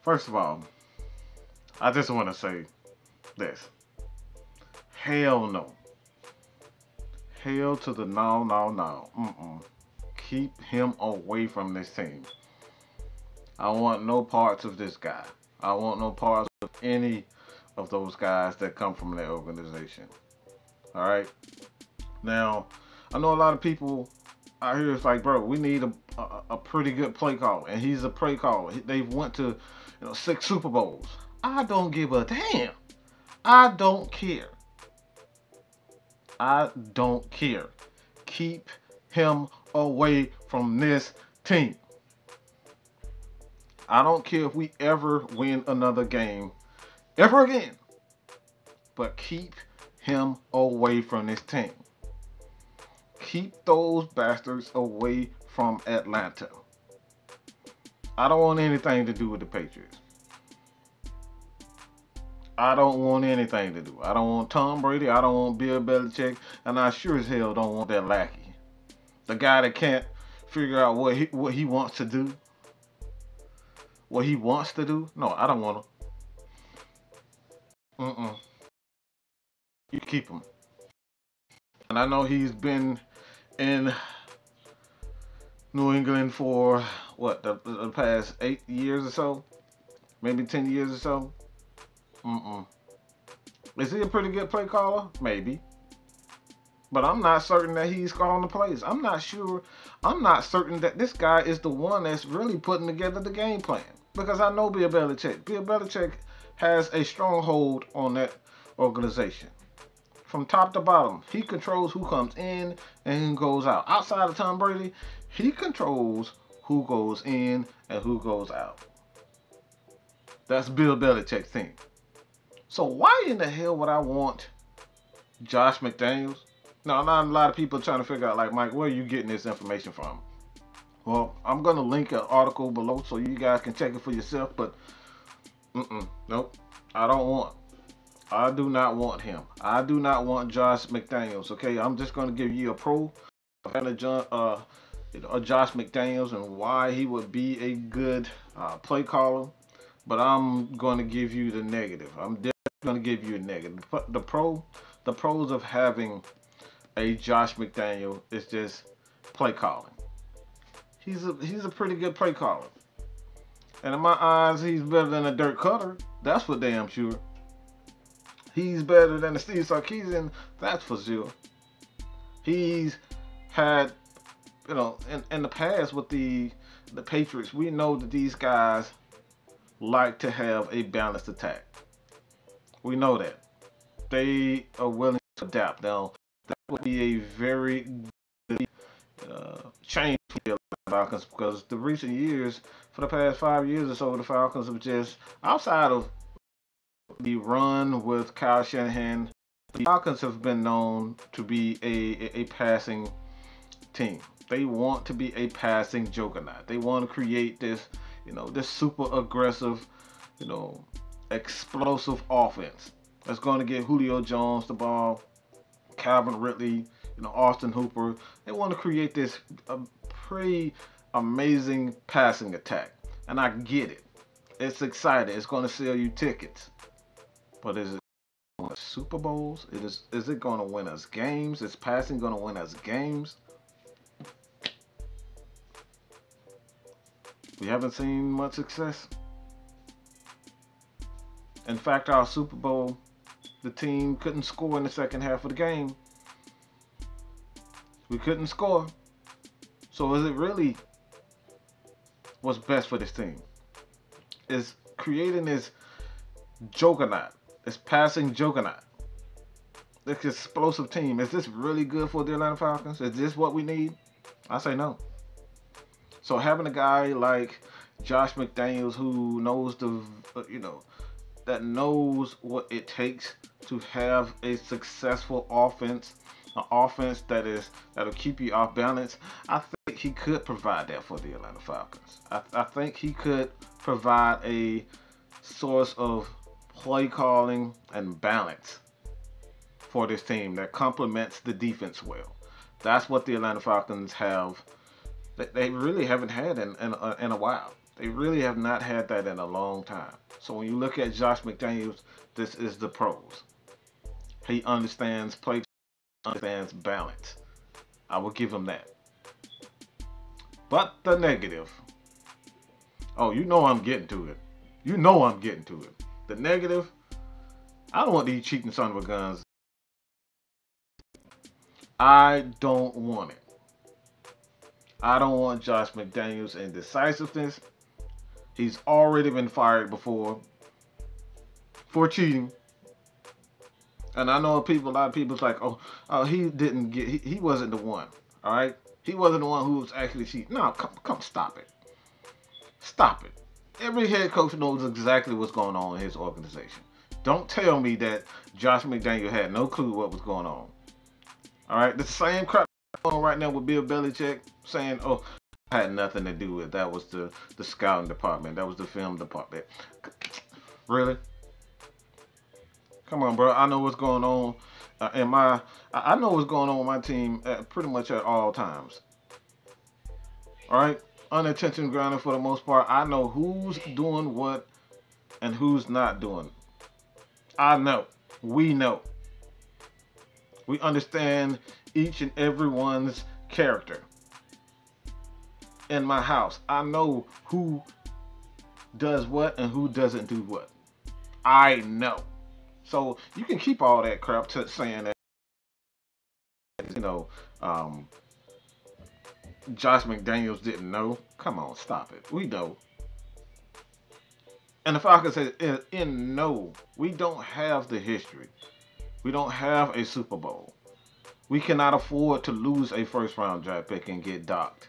First of all, I just want to say this. Hell no. Hell to the no, no, no. Keep him away from this team. I want no parts of this guy. I want no parts of any of those guys that come from that organization. All right. Now, I know a lot of people out here is like, bro, we need a pretty good play caller, and he's a play caller. They've went to 6 Super Bowls. I don't give a damn. I don't care. I don't care. Keep him away from this team. I don't care if we ever win another game ever again, but keep him away from this team. Keep those bastards away from Atlanta. I don't want anything to do with the Patriots. I don't want anything to do. I don't want Tom Brady. I don't want Bill Belichick. And I sure as hell don't want that lackey. The guy that can't figure out what he wants to do. What he wants to do? No, I don't want him. You keep him. And I know he's been in New England for, what, the past 8 years or so? Maybe 10 years or so? Is he a pretty good play caller? Maybe. But I'm not certain that he's calling the plays. I'm not certain that this guy is the one that's really putting together the game plan. Because I know Bill Belichick. Bill Belichick has a stronghold on that organization. From top to bottom, he controls who comes in and who goes out. Outside of Tom Brady, he controls who goes in and who goes out. That's Bill Belichick's team. So why in the hell would I want Josh McDaniels? Now, not a lot of people trying to figure out, like, Mike, where are you getting this information from? Well, I'm going to link an article below so you guys can check it for yourself, but nope, I do not want him. I do not want Josh McDaniels, okay? I'm just going to give you a pro of Josh McDaniels and why he would be a good play caller, but I'm going to give you the negative. I'm definitely going to give you a negative. The pros of having a Josh McDaniel is just play calling. He's a pretty good play caller. And in my eyes, he's better than a Dirk Cutter. That's for damn sure. He's better than a Steve Sarkisian. That's for sure. He's had, in the past with the Patriots, we know that these guys like to have a balanced attack. We know that. They are willing to adapt. Now, that would be a very good change for the Falcons, because the recent years, for the past 5 years or so, the Falcons have just, outside of the run with Kyle Shanahan, the Falcons have been known to be a passing team. They want to be a passing juggernaut. They want to create this, this super aggressive, explosive offense that's going to get Julio Jones the ball, Calvin Ridley, Austin Hooper. They want to create this pretty amazing passing attack. And I get it. It's exciting. It's going to sell you tickets. But is it going to win Super Bowls? Is it going to win us games? Is passing going to win us games? We haven't seen much success. In fact, our Super Bowl, the team couldn't score in the second half of the game. We couldn't score. So is it really what's best for this team? Is creating this juggernaut, this passing juggernaut, this explosive team, is this really good for the Atlanta Falcons? Is this what we need? I say no. So having a guy like Josh McDaniels who knows that knows what it takes to have a successful offense, an offense that'll keep you off balance, I think he could provide that for the Atlanta Falcons. I think he could provide a source of play calling and balance for this team that complements the defense well. That's what the Atlanta Falcons have. They really haven't had in a while. They really have not had that in a long time. So when you look at Josh McDaniels, this is the pros. He understands play, understands balance. I will give him that. But the negative. Oh, you know I'm getting to it. You know I'm getting to it. The negative. I don't want these cheating son of a guns. I don't want it. I don't want Josh McDaniels' indecisiveness. He's already been fired before for cheating. And I know a lot of people's like, oh, he didn't get, he wasn't the one. All right, he wasn't the one who was actually cheating. No, come, stop it, stop it. Every head coach knows exactly what's going on in his organization. Don't tell me that Josh McDaniel had no clue what was going on. All right, the same crap going on right now with Bill Belichick saying, oh, I had nothing to do with it. That was the scouting department. That was the film department. Really? Come on, bro. I know what's going on I know what's going on with my team pretty much at all times. All right? Unintentional grounding for the most part. I know who's doing what and who's not doing. I know. We know. We understand each and everyone's character. In my house, I know who does what and who doesn't do what. I know. So you can keep all that crap saying that, you know, Josh McDaniels didn't know. Come on, stop it. We know. And the Falcons said, no, we don't have the history. We don't have a Super Bowl. We cannot afford to lose a first-round draft pick and get docked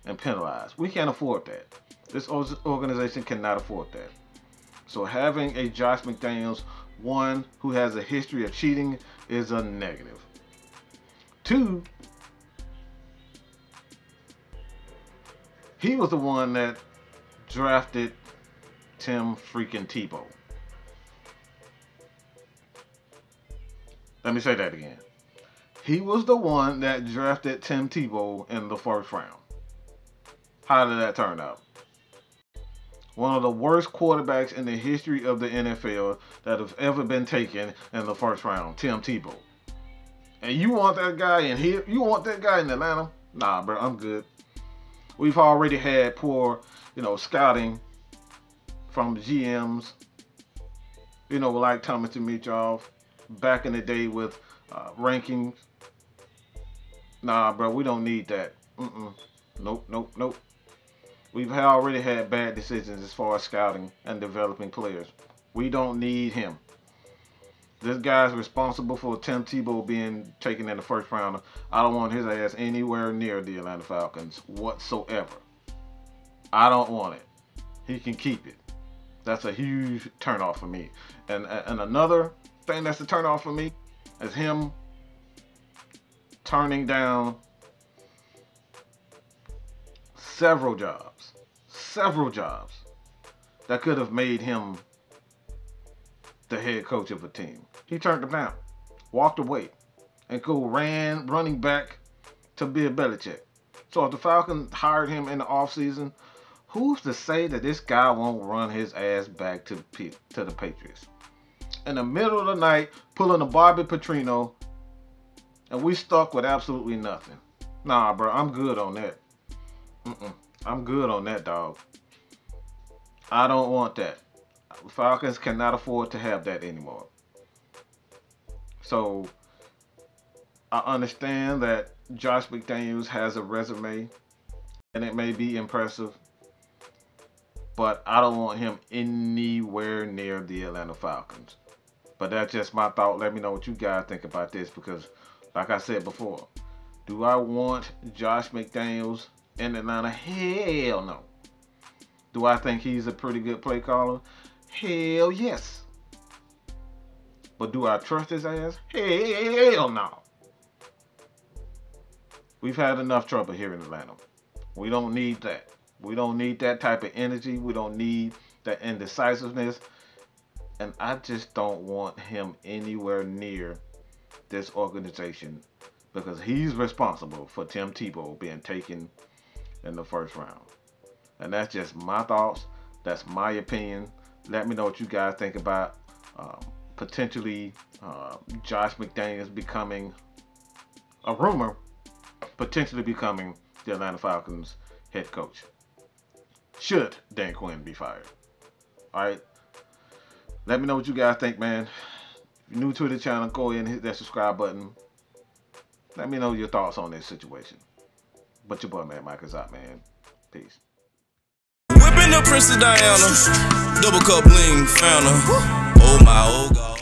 and penalized. We can't afford that. This organization cannot afford that. So having a Josh McDaniels, one who has a history of cheating, is a negative. Two, he was the one that drafted Tim freaking Tebow. Let me say that again. He was the one that drafted Tim Tebow in the first round. How did that turn out? One of the worst quarterbacks in the history of the NFL that have ever been taken in the first round, Tim Tebow. And you want that guy in here? You want that guy in Atlanta? Nah, bro, I'm good. We've already had poor, scouting from GMs, like Thomas Dimitroff, back in the day with rankings. Nah, bro, we don't need that. Nope. We've already had bad decisions as far as scouting and developing players. We don't need him. This guy's responsible for Tim Tebow being taken in the first round. I don't want his ass anywhere near the Atlanta Falcons whatsoever. I don't want it. He can keep it. That's a huge turnoff for me. And another thing that's a turnoff for me is him turning down several jobs that could have made him the head coach of a team. He turned them down, walked away, and running back to Bill Belichick. So if the Falcons hired him in the offseason, who's to say that this guy won't run his ass back to the Patriots? In the middle of the night, pulling a Bobby Petrino, and we stuck with absolutely nothing. Nah, bro, I'm good on that. I'm good on that, dog. I don't want that. Falcons cannot afford to have that anymore. So, I understand that Josh McDaniels has a resume, and it may be impressive, but I don't want him anywhere near the Atlanta Falcons. But that's just my thought. Let me know what you guys think about this, because, like I said before, do I want Josh McDaniels in Atlanta? Hell no. Do I think he's a pretty good play caller? Hell yes. But do I trust his ass? Hell no. We've had enough trouble here in Atlanta. We don't need that. We don't need that type of energy. We don't need that indecisiveness. And I just don't want him anywhere near this organization, because he's responsible for Tim Tebow being taken in the first round. And that's just my thoughts. That's my opinion. Let me know what you guys think about potentially Josh McDaniels becoming a rumor, potentially becoming the Atlanta Falcons head coach. Should Dan Quinn be fired? All right. Let me know what you guys think, man. If you're new to the channel, go ahead and hit that subscribe button. Let me know your thoughts on this situation. But your boy, man, Mike is out, man. Peace. Whipping the Princess Diana, double cup bling, found her. Oh my, oh God.